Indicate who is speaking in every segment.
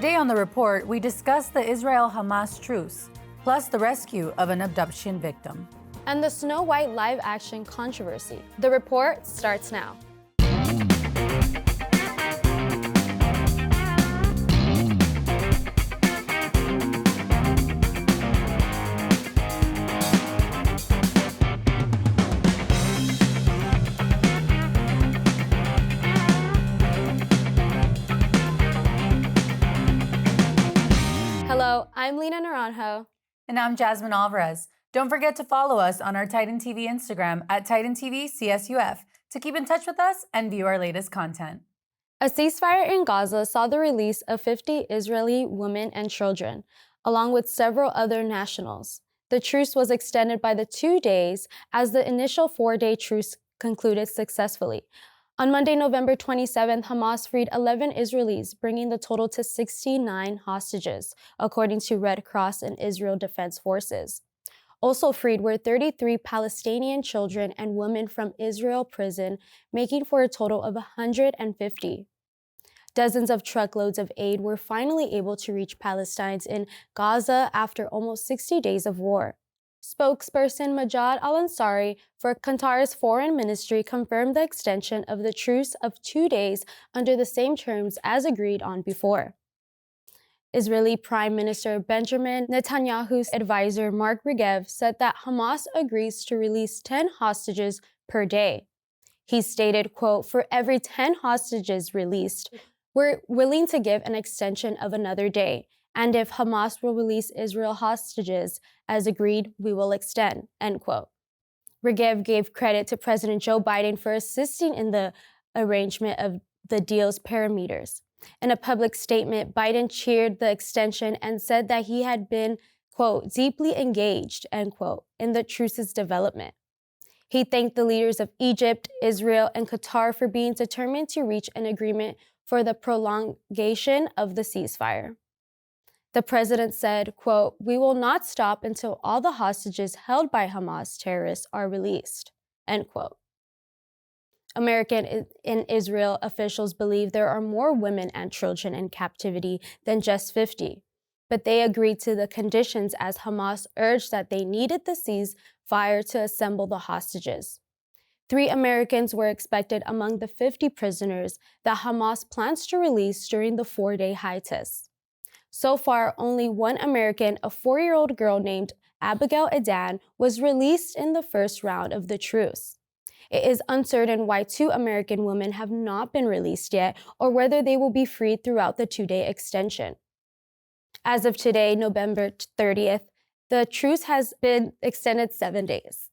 Speaker 1: Today on The Report, we discuss the Israel-Hamas truce, plus the rescue of an abduction victim.
Speaker 2: And the Snow White live-action controversy. The Report starts now. Hello, I'm Lena Naranjo.
Speaker 1: And I'm Jasmine Alvarez. Don't forget to follow us on our Titan TV Instagram at Titan TV CSUF to keep in touch with us and view our latest content.
Speaker 2: A ceasefire in Gaza saw the release of 50 Israeli women and children, along with several other nationals. The truce was extended by the 2 days as the initial 4-day truce concluded successfully. On Monday, November 27th, Hamas freed 11 Israelis, bringing the total to 69 hostages, according to Red Cross and Israel Defense Forces. Also freed were 33 Palestinian children and women from Israel prison, making for a total of 150. Dozens of truckloads of aid were finally able to reach Palestinians in Gaza after almost 60 days of war. Spokesperson Majad Al-Ansari for Qatar's foreign ministry confirmed the extension of the truce of 2 days under the same terms as agreed on before. Israeli Prime Minister Benjamin Netanyahu's advisor Mark Regev said that Hamas agrees to release 10 hostages per day. He stated, quote, "For every 10 hostages released, we're willing to give an extension of another day. And if Hamas will release Israel hostages, as agreed, we will extend," end quote. Regev gave credit to President Joe Biden for assisting in the arrangement of the deal's parameters. In a public statement, Biden cheered the extension and said that he had been, quote, "deeply engaged," end quote, in the truce's development. He thanked the leaders of Egypt, Israel, and Qatar for being determined to reach an agreement for the prolongation of the ceasefire. The president said, quote, "We will not stop until all the hostages held by Hamas terrorists are released," end quote. American and Israel officials believe there are more women and children in captivity than just 50, but they agreed to the conditions as Hamas urged that they needed the ceasefire to assemble the hostages. 3 Americans were expected among the 50 prisoners that Hamas plans to release during the 4-day hiatus. So far, only 1 American, a 4-year-old girl named Abigail Adan, was released in the first round of the truce. It is uncertain why 2 American women have not been released yet or whether they will be freed throughout the 2-day extension. As of today, November 30th, the truce has been extended 7 days.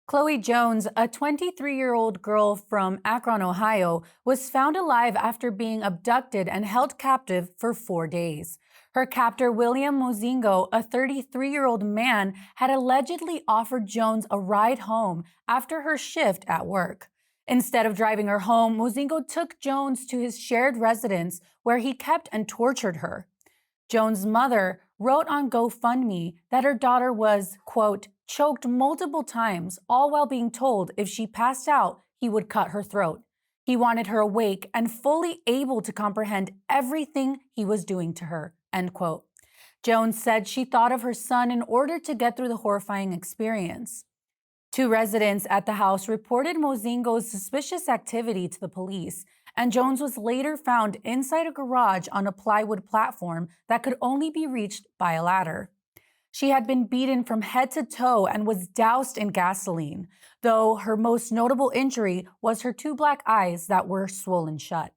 Speaker 1: Chloe Jones, a 23-year-old girl from Akron, Ohio, was found alive after being abducted and held captive for 4 days. Her captor, William Mozingo, a 33-year-old man, had allegedly offered Jones a ride home after her shift at work. Instead of driving her home, Mozingo took Jones to his shared residence where he kept and tortured her. Jones' mother wrote on GoFundMe that her daughter was, quote, "choked multiple times, all while being told if she passed out, he would cut her throat. He wanted her awake and fully able to comprehend everything he was doing to her," end quote. Jones said she thought of her son in order to get through the horrifying experience. 2 residents at the house reported Mozingo's suspicious activity to the police, and Jones was later found inside a garage on a plywood platform that could only be reached by a ladder. She had been beaten from head to toe and was doused in gasoline, though her most notable injury was her 2 black eyes that were swollen shut.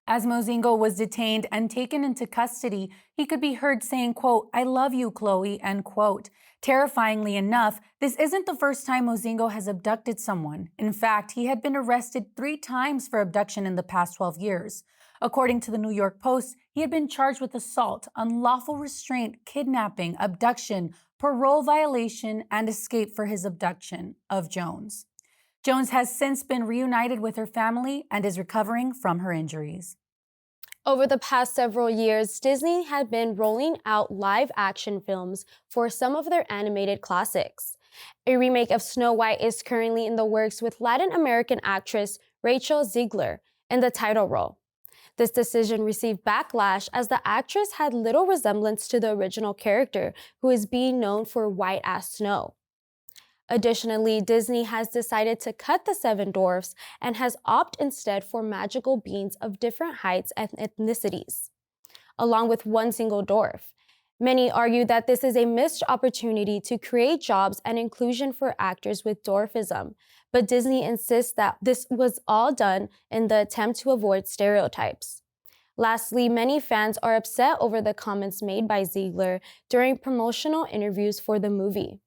Speaker 1: As Mozingo was detained and taken into custody, he could be heard saying, quote, "I love you, Chloe," end quote. Terrifyingly enough, this isn't the first time Mozingo has abducted someone. In fact, he had been arrested 3 times for abduction in the past 12 years. According to the New York Post, he had been charged with assault, unlawful restraint, kidnapping, abduction, parole violation, and escape for his abduction of Jones. Jones has since been reunited with her family and is recovering from her injuries.
Speaker 2: Over the past several years, Disney had been rolling out live-action films for some of their animated classics. A remake of Snow White is currently in the works with Latin American actress Rachel Ziegler in the title role. This decision received backlash as the actress had little resemblance to the original character, who is being known for white as snow. Additionally, Disney has decided to cut the 7 dwarfs and has opted instead for magical beings of different heights and ethnicities, along with one single dwarf. Many argue that this is a missed opportunity to create jobs and inclusion for actors with dwarfism, but Disney insists that this was all done in the attempt to avoid stereotypes. Lastly, many fans are upset over the comments made by Ziegler during promotional interviews for the movie.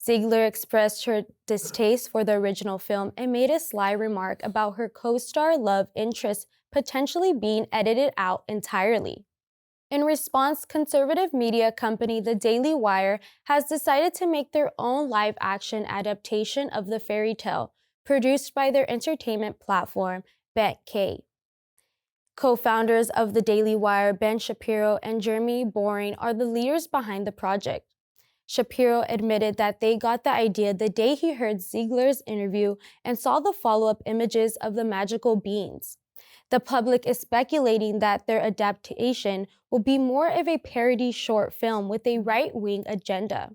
Speaker 2: Ziegler expressed her distaste for the original film and made a sly remark about her co-star love interest potentially being edited out entirely. In response, conservative media company The Daily Wire has decided to make their own live-action adaptation of the fairy tale, produced by their entertainment platform, Banter. Co-founders of The Daily Wire, Ben Shapiro and Jeremy Boring, are the leaders behind the project. Shapiro admitted that they got the idea the day he heard Ziegler's interview and saw the follow-up images of the magical beings. The public is speculating that their adaptation will be more of a parody short film with a right-wing agenda.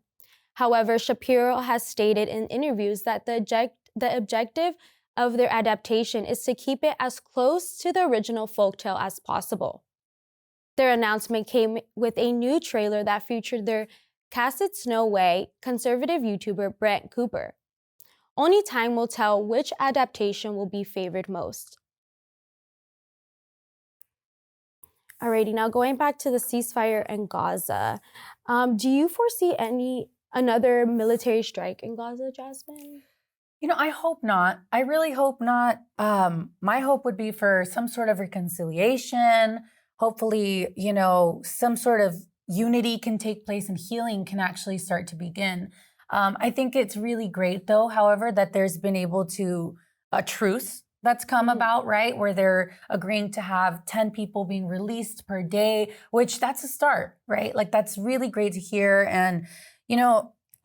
Speaker 2: However, Shapiro has stated in interviews that the objective of their adaptation is to keep it as close to the original folktale as possible. Their announcement came with a new trailer that featured their casted Snow Way conservative YouTuber Brent Cooper. Only time will tell which adaptation will be favored most. Alrighty, now going back to the ceasefire in Gaza, do you foresee another military strike in Gaza, Jasmine?
Speaker 1: I hope not. I really hope not. My hope would be for some sort of reconciliation. Hopefully, some sort of unity can take place and healing can actually start to begin. I think it's really great, though, however, that there's been able to a truce that's come about, right? Where they're agreeing to have 10 people being released per day, which that's a start, right? Like, that's really great to hear. And,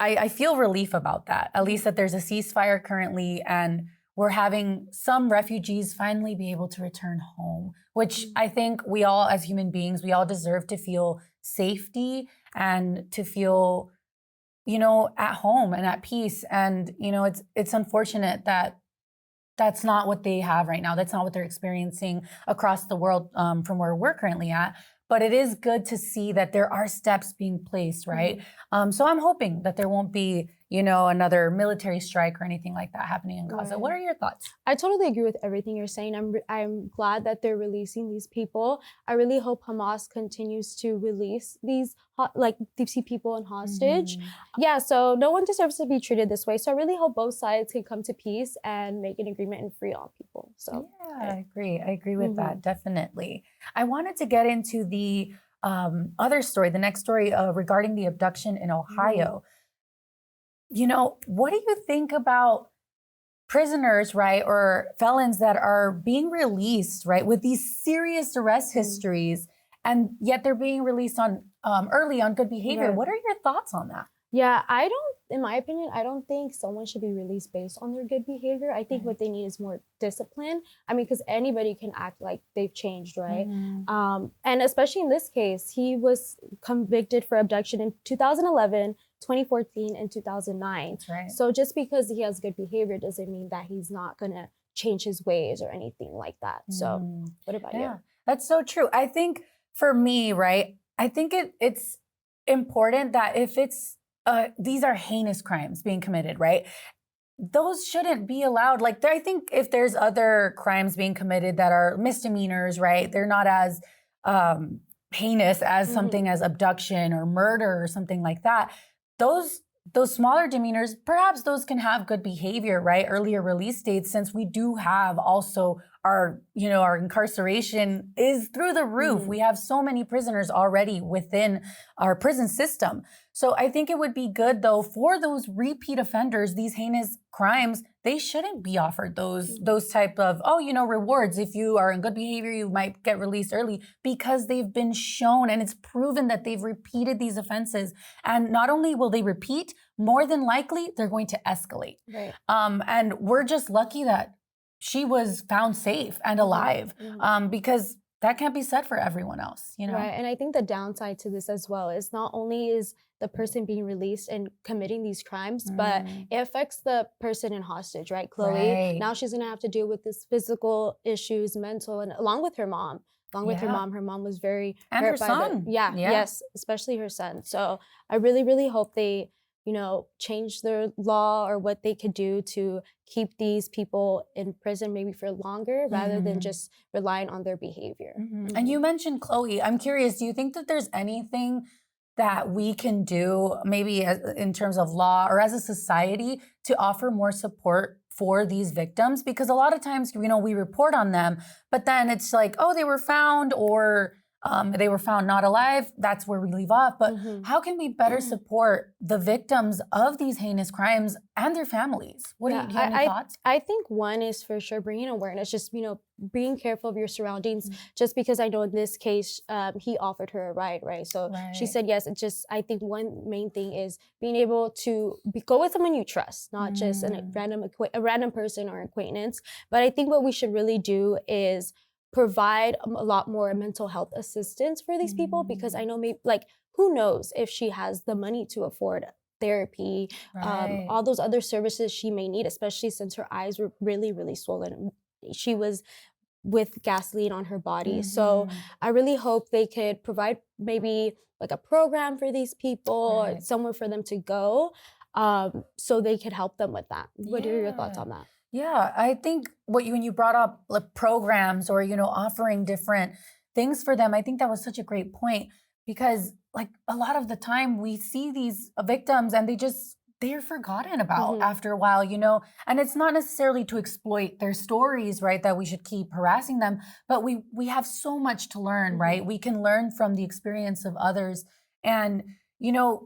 Speaker 1: I feel relief about that, at least that there's a ceasefire currently and we're having some refugees finally be able to return home, which I think we all, as human beings, we all deserve to feel safety and to feel, at home and at peace. And, it's unfortunate that that's not what they have right now. That's not what they're experiencing across the world from where we're currently at. But it is good to see that there are steps being placed, right? So I'm hoping that there won't be, another military strike or anything like that happening in Gaza. What are your thoughts?
Speaker 2: I totally agree with everything you're saying. I'm glad that they're releasing these people. I really hope Hamas continues to release these people in hostage. Yeah, so no one deserves to be treated this way. So I really hope both sides can come to peace and make an agreement and free all people. So
Speaker 1: yeah, I agree with that, definitely. I wanted to get into the other story, the next story regarding the abduction in Ohio. What do you think about prisoners, right, or felons that are being released, right, with these serious arrest histories, and yet they're being released on early on good behavior? What are your thoughts on that?
Speaker 2: Yeah, in my opinion, I don't think someone should be released based on their good behavior. I think what they need is more discipline. I mean, because anybody can act like they've changed, right? And especially in this case, he was convicted for abduction in 2011, 2014, and 2009.
Speaker 1: That's right.
Speaker 2: So just because he has good behavior doesn't mean that he's not going to change his ways or anything like that. So what about you?
Speaker 1: That's so true. I think for me, right, I think it's important that if it's these are heinous crimes being committed, right? Those shouldn't be allowed. Like, I think if there's other crimes being committed that are misdemeanors, right? They're not as heinous as something as abduction or murder or something like that. Those smaller demeanors, perhaps those can have good behavior, right? Earlier release dates, since we do have also our incarceration is through the roof. We have so many prisoners already within our prison system. So I think it would be good, though, for those repeat offenders, these heinous crimes, they shouldn't be offered those type of, rewards. If you are in good behavior, you might get released early, because they've been shown and it's proven that they've repeated these offenses. And not only will they repeat, more than likely, they're going to escalate.
Speaker 2: Right.
Speaker 1: And we're just lucky that she was found safe and alive, because that can't be said for everyone else, you know?
Speaker 2: Right. And I think the downside to this as well is not only is the person being released and committing these crimes, but it affects the person in hostage, right? Chloe,
Speaker 1: Right.
Speaker 2: now she's going to have to deal with this physical issues, mental, and along with her mom. Along with her mom was very
Speaker 1: and
Speaker 2: hurt
Speaker 1: her
Speaker 2: by
Speaker 1: son.
Speaker 2: Yes, especially her son. So I really, really hope they, change their law or what they could do to keep these people in prison maybe for longer rather than just relying on their behavior.
Speaker 1: And you mentioned Chloe. I'm curious, do you think that there's anything that we can do maybe in terms of law or as a society to offer more support for these victims? Because a lot of times, we report on them, but then it's like, oh, they were found or they were found not alive. That's where we leave off. But how can we better support the victims of these heinous crimes and their families? Do you have any thoughts?
Speaker 2: I think one is for sure bringing awareness, just, being careful of your surroundings. Just because I know in this case, he offered her a ride, right? So she said yes. I think one main thing is being able to go with someone you trust, not just a random person or acquaintance. But I think what we should really do is provide a lot more mental health assistance for these people, because I know who knows if she has the money to afford therapy, all those other services she may need, especially since her eyes were really, really swollen. She was with gasoline on her body. So I really hope they could provide maybe like a program for these people, somewhere for them to go, so they could help them with that. What are your thoughts on that?
Speaker 1: Yeah, I think when you brought up like programs or, offering different things for them, I think that was such a great point, because like a lot of the time we see these victims and they're forgotten about after a while, and it's not necessarily to exploit their stories, right? That we should keep harassing them, but we have so much to learn, right? We can learn from the experience of others. And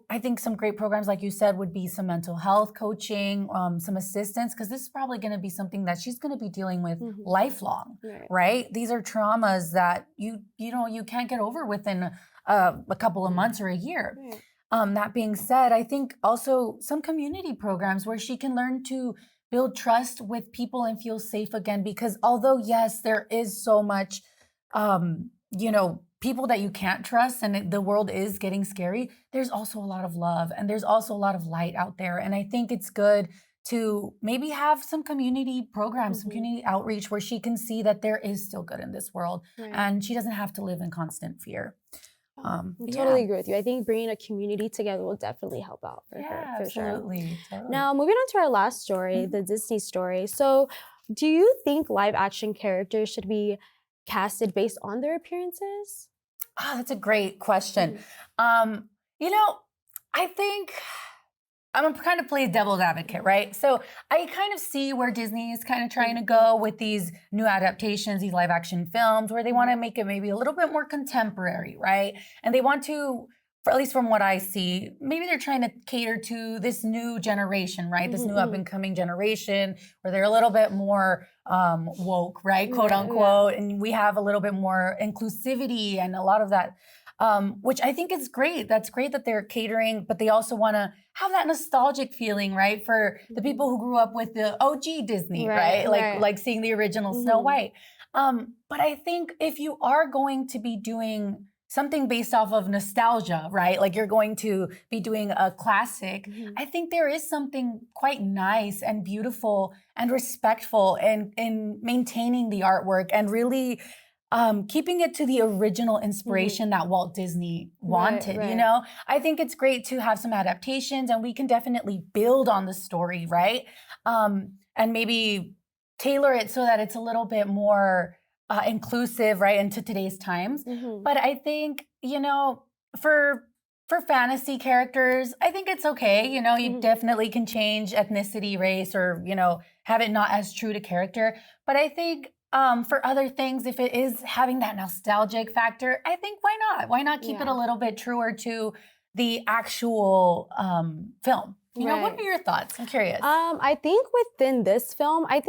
Speaker 1: I think some great programs, like you said, would be some mental health coaching, some assistance, because this is probably going to be something that she's going to be dealing with lifelong, right? These are traumas that you can't get over within a couple of months or a year. That being said, I think also some community programs where she can learn to build trust with people and feel safe again, because although, yes, there is so much, people that you can't trust and the world is getting scary, there's also a lot of love and there's also a lot of light out there. And I think it's good to maybe have some community programs, some community outreach where she can see that there is still good in this world and she doesn't have to live in constant fear.
Speaker 2: I totally agree with you. I think bringing a community together will definitely help out for her, for sure.
Speaker 1: Totally.
Speaker 2: Now, moving on to our last story, the Disney story. So, do you think live action characters should be casted based on their appearances?
Speaker 1: That's a great question. I think I'm kind of play devil's advocate, right? So I kind of see where Disney is kind of trying to go with these new adaptations, these live action films, where they want to make it maybe a little bit more contemporary, right? And they want to, at least from what I see, maybe they're trying to cater to this new generation, right? This new up and coming generation where they're a little bit more woke, right? Quote unquote. And we have a little bit more inclusivity and a lot of that, which I think is great. That's great that they're catering, but they also want to have that nostalgic feeling, right? For the people who grew up with the OG Disney, right? Like seeing the original Snow White. But I think if you are going to be doing something based off of nostalgia, right? Like you're going to be doing a classic. I think there is something quite nice and beautiful and respectful in maintaining the artwork and really keeping it to the original inspiration that Walt Disney wanted, I think it's great to have some adaptations and we can definitely build on the story, right? And maybe tailor it so that it's a little bit more inclusive, right, into today's times. But I think, for fantasy characters, I think it's okay. You definitely can change ethnicity, race, or, have it not as true to character. But I think for other things, if it is having that nostalgic factor, I think why not? Why not keep it a little bit truer to the actual film. You know, what
Speaker 2: Right.
Speaker 1: are your thoughts? I'm curious.
Speaker 2: I think within this film, I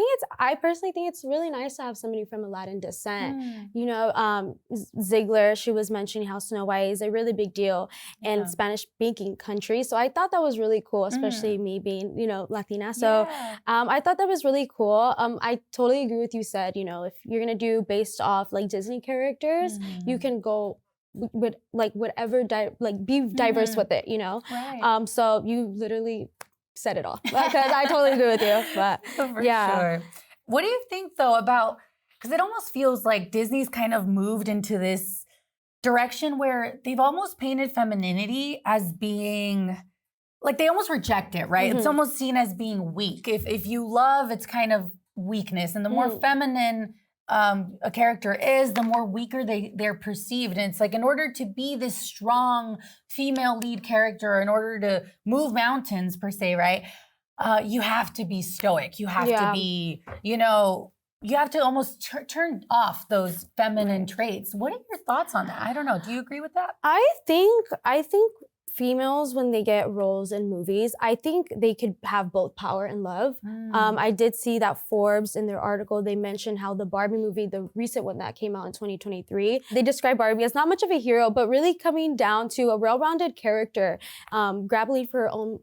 Speaker 2: personally think it's really nice to have somebody from Aladdin descent.
Speaker 1: Mm.
Speaker 2: You know, Ziegler, she was mentioning how Snow White is a really big deal in
Speaker 1: Yeah.
Speaker 2: Spanish-speaking countries. So I thought that was really cool, especially me being, you know, Latina. So
Speaker 1: Yeah.
Speaker 2: I thought that was really cool. I totally agree with you said, you know, if you're gonna do based off like Disney characters, you can go with like whatever, be diverse with it, you know?
Speaker 1: Right.
Speaker 2: So you literally said it all because I totally agree with you. But
Speaker 1: For
Speaker 2: yeah.
Speaker 1: sure. What do you think though about, because it almost feels like Disney's kind of moved into this direction where they've almost painted femininity as being, like they almost reject it, right? It's almost seen as being weak. If you love, it's kind of weakness. And the more feminine a character is, the more weaker they're perceived. And it's like, in order to be this strong female lead character, in order to move mountains per se, right? You have to be stoic. You have to be, you know, you have to almost turn off those feminine traits. What are your thoughts on that? I don't know. Do you agree with that?
Speaker 2: I think females, when they get roles in movies, I think they could have both power and love. I did see that Forbes in their article, they mentioned how the Barbie movie, the recent one that came out in 2023, they describe Barbie as not much of a hero, but really coming down to a well-rounded character, grappling for her own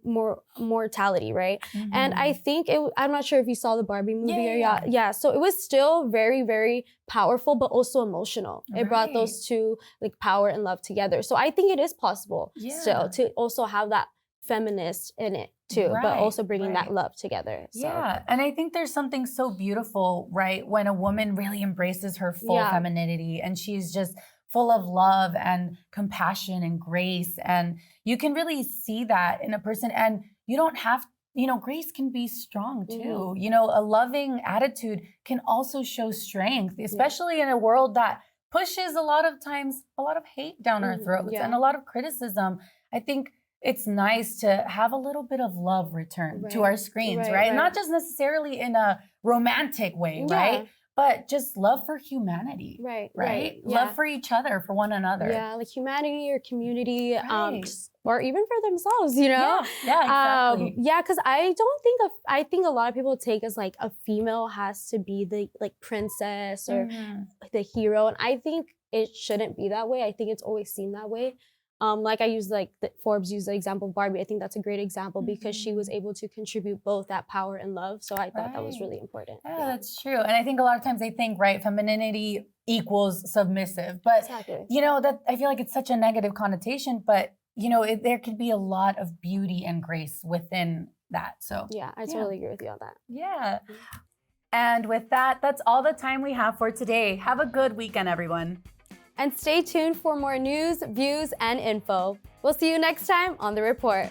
Speaker 2: mortality, right? And I think I'm not sure if you saw the Barbie movie so it was still very, very powerful, but also emotional. It brought those two, like power and love together. So I think it is possible still to also have that feminist in it too, but also bringing that love together. So.
Speaker 1: Yeah, and I think there's something so beautiful, right? When a woman really embraces her full femininity and she's just full of love and compassion and grace. And you can really see that in a person. And you don't have, you know, grace can be strong too. You know, a loving attitude can also show strength, especially in a world that pushes a lot of times a lot of hate down our throats and a lot of criticism. I think it's nice to have a little bit of love return to our screens, right? Not just necessarily in a romantic way, right? But just love for humanity, right? Love for each other, for one another.
Speaker 2: Yeah, like humanity or community, or even for themselves, you know?
Speaker 1: Yeah, exactly.
Speaker 2: Because I think a lot of people take as like a female has to be the like princess or the hero. And I think it shouldn't be that way. I think it's always seen that way. Like I use Forbes used the example of Barbie. I think that's a great example because she was able to contribute both that power and love. So I thought that was really important.
Speaker 1: Yeah, that's true. And I think a lot of times they think, femininity equals submissive. But, you know, that I feel like it's such a negative connotation, but, you know, there could be a lot of beauty and grace within that. So
Speaker 2: yeah, I totally agree with you on that.
Speaker 1: Yeah. And with that, that's all the time we have for today. Have a good weekend, everyone.
Speaker 2: And stay tuned for more news, views, and info. We'll see you next time on The Report.